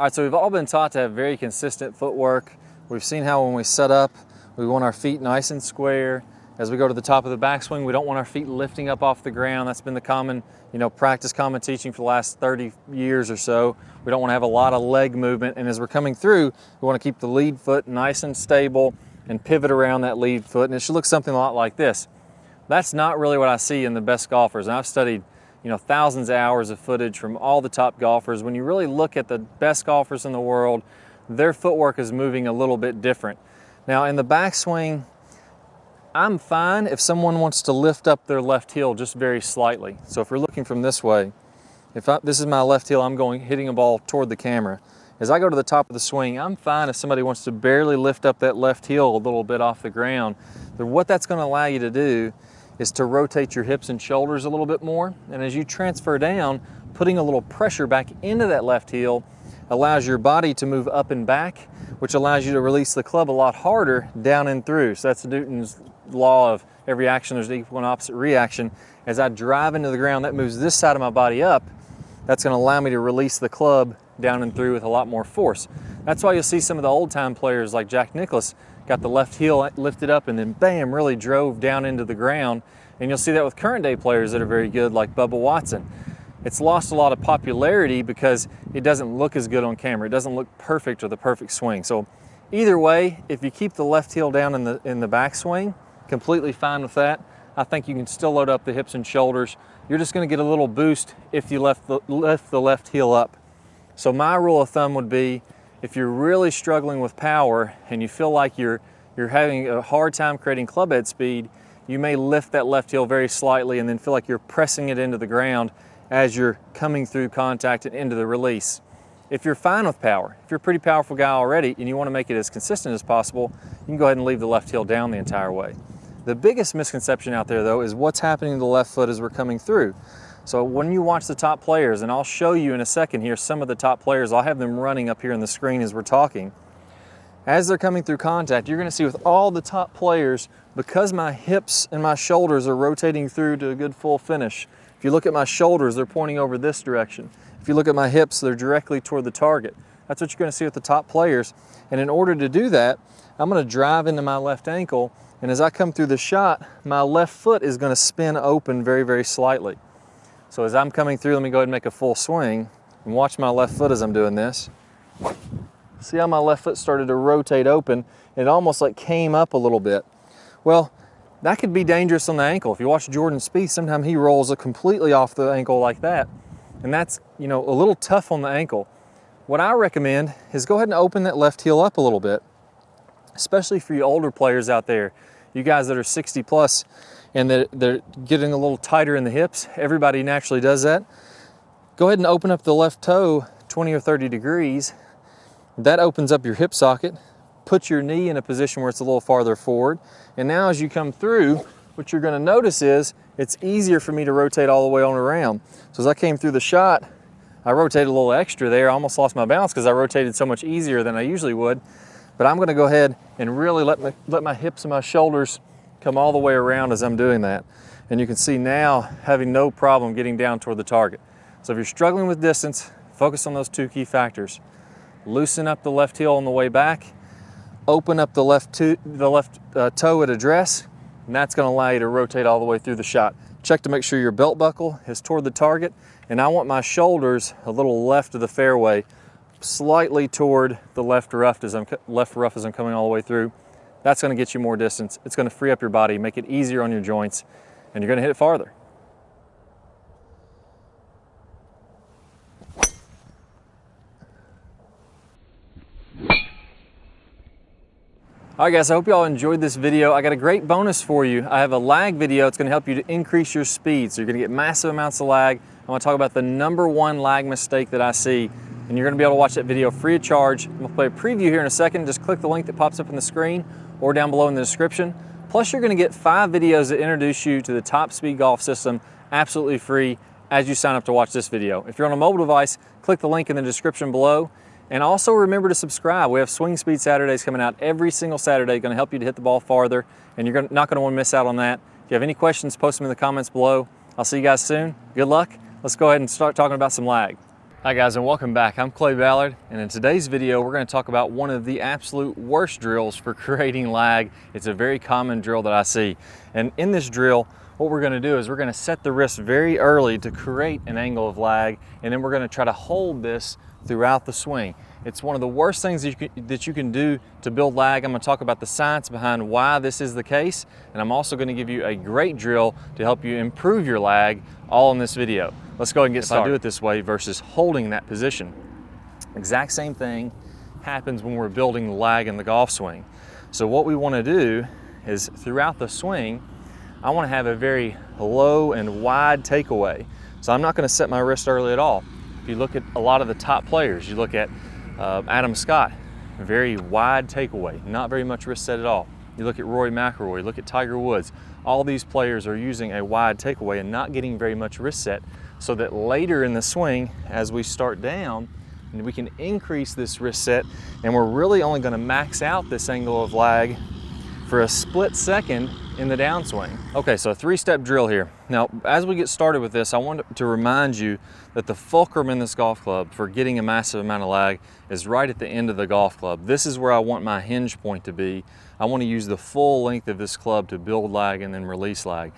All right, so we've all been taught to have very consistent footwork. We've seen how when we set up, we want our feet nice and square. As we go to the top of the backswing, we don't want our feet lifting up off the ground. That's been the common, practice, common teaching for the last 30 years or so. We don't want to have a lot of leg movement. And as we're coming through, we want to keep the lead foot nice and stable and pivot around that lead foot. And it should look something a lot like this. That's not really what I see in the best golfers. And I've studied thousands of hours of footage from all the top golfers. When you really look at the best golfers in the world, their footwork is moving a little bit different. Now in the backswing, I'm fine if someone wants to lift up their left heel just very slightly. So if we're looking from this way, this is my left heel, I'm hitting a ball toward the camera. As I go to the top of the swing, I'm fine if somebody wants to barely lift up that left heel a little bit off the ground. But what that's going to allow you to do is to rotate your hips and shoulders a little bit more. And as you transfer down, putting a little pressure back into that left heel allows your body to move up and back, which allows you to release the club a lot harder down and through. So that's Newton's law of every action, there's an equal and opposite reaction. As I drive into the ground, that moves this side of my body up. That's going to allow me to release the club down and through with a lot more force. That's why you'll see some of the old time players like Jack Nicklaus got the left heel lifted up and then bam, really drove down into the ground. And you'll see that with current day players that are very good like Bubba Watson. It's lost a lot of popularity because it doesn't look as good on camera. It doesn't look perfect or the perfect swing. So either way, if you keep the left heel down in the backswing, completely fine with that. I think you can still load up the hips and shoulders. You're just going to get a little boost if you lift the left heel up. So my rule of thumb would be, if you're really struggling with power and you feel like you're having a hard time creating club head speed, you may lift that left heel very slightly and then feel like you're pressing it into the ground as you're coming through contact and into the release. If you're fine with power, if you're a pretty powerful guy already and you want to make it as consistent as possible, you can go ahead and leave the left heel down the entire way. The biggest misconception out there though is what's happening to the left foot as we're coming through. So when you watch the top players, and I'll show you in a second here some of the top players, I'll have them running up here on the screen as we're talking. As they're coming through contact, you're going to see with all the top players, because my hips and my shoulders are rotating through to a good full finish. If you look at my shoulders, they're pointing over this direction. If you look at my hips, they're directly toward the target. That's what you're going to see with the top players. And in order to do that, I'm going to drive into my left ankle, and as I come through the shot, my left foot is going to spin open very, very slightly. So as I'm coming through, let me go ahead and make a full swing and watch my left foot as I'm doing this. See how my left foot started to rotate open? It almost like came up a little bit. Well, that could be dangerous on the ankle. If you watch Jordan Spieth, sometimes he rolls it completely off the ankle like that. And that's, a little tough on the ankle. What I recommend is go ahead and open that left heel up a little bit, especially for you older players out there, you guys that are 60 plus and they're getting a little tighter in the hips. Everybody naturally does that. Go ahead and open up the left toe 20 or 30 degrees. That opens up your hip socket. Put your knee in a position where it's a little farther forward. And now as you come through, what you're going to notice is it's easier for me to rotate all the way on around. So as I came through the shot, I rotated a little extra there. I almost lost my balance because I rotated so much easier than I usually would. But I'm going to go ahead and really let my hips and my shoulders come all the way around as I'm doing that. And you can see now having no problem getting down toward the target. So if you're struggling with distance, focus on those two key factors. Loosen up the left heel on the way back, open up the left toe at address, and that's going to allow you to rotate all the way through the shot. Check to make sure your belt buckle is toward the target, and I want my shoulders a little left of the fairway, slightly toward the left rough as I'm coming all the way through. That's going to get you more distance. It's going to free up your body, make it easier on your joints, and you're going to hit it farther. All right guys, I hope you all enjoyed this video. I got a great bonus for you. I have a lag video. It's going to help you to increase your speed. So you're going to get massive amounts of lag. I'm going to talk about the #1 lag mistake that I see, and you're going to be able to watch that video free of charge. I'm going to play a preview here in a second. Just click the link that pops up on the screen or down below in the description. Plus you're going to get 5 videos that introduce you to the Top Speed Golf system absolutely free as you sign up to watch this video. If you're on a mobile device, click the link in the description below. And also remember to subscribe. We have Swing Speed Saturdays coming out every single Saturday, going to help you to hit the ball farther, and you're not going to want to miss out on that. If you have any questions, post them in the comments below. I'll see you guys soon. Good luck. Let's go ahead and start talking about some lag. Hi guys, and welcome back. I'm Clay Ballard, and in today's video we're going to talk about one of the absolute worst drills for creating lag. It's a very common drill that I see, and in this drill what we're going to do is we're going to set the wrist very early to create an angle of lag, and then we're going to try to hold this throughout the swing. It's one of the worst things that you can do to build lag. I'm going to talk about the science behind why this is the case, and I'm also going to give you a great drill to help you improve your lag, all in this video. Let's go ahead and get started. If I do it this way versus holding that position, exact same thing happens when we're building the lag in the golf swing. So what we want to do is throughout the swing, I want to have a very low and wide takeaway. So I'm not going to set my wrist early at all. If you look at a lot of the top players, you look at Adam Scott, very wide takeaway, not very much wrist set at all. You look at Rory McIlroy, you look at Tiger Woods, all these players are using a wide takeaway and not getting very much wrist set, so that later in the swing, as we start down, we can increase this wrist set, and we're really only going to max out this angle of lag for a split second in the downswing. Okay, so a three-step drill here. Now, as we get started with this, I want to remind you that the fulcrum in this golf club for getting a massive amount of lag is right at the end of the golf club. This is where I want my hinge point to be. I want to use the full length of this club to build lag and then release lag.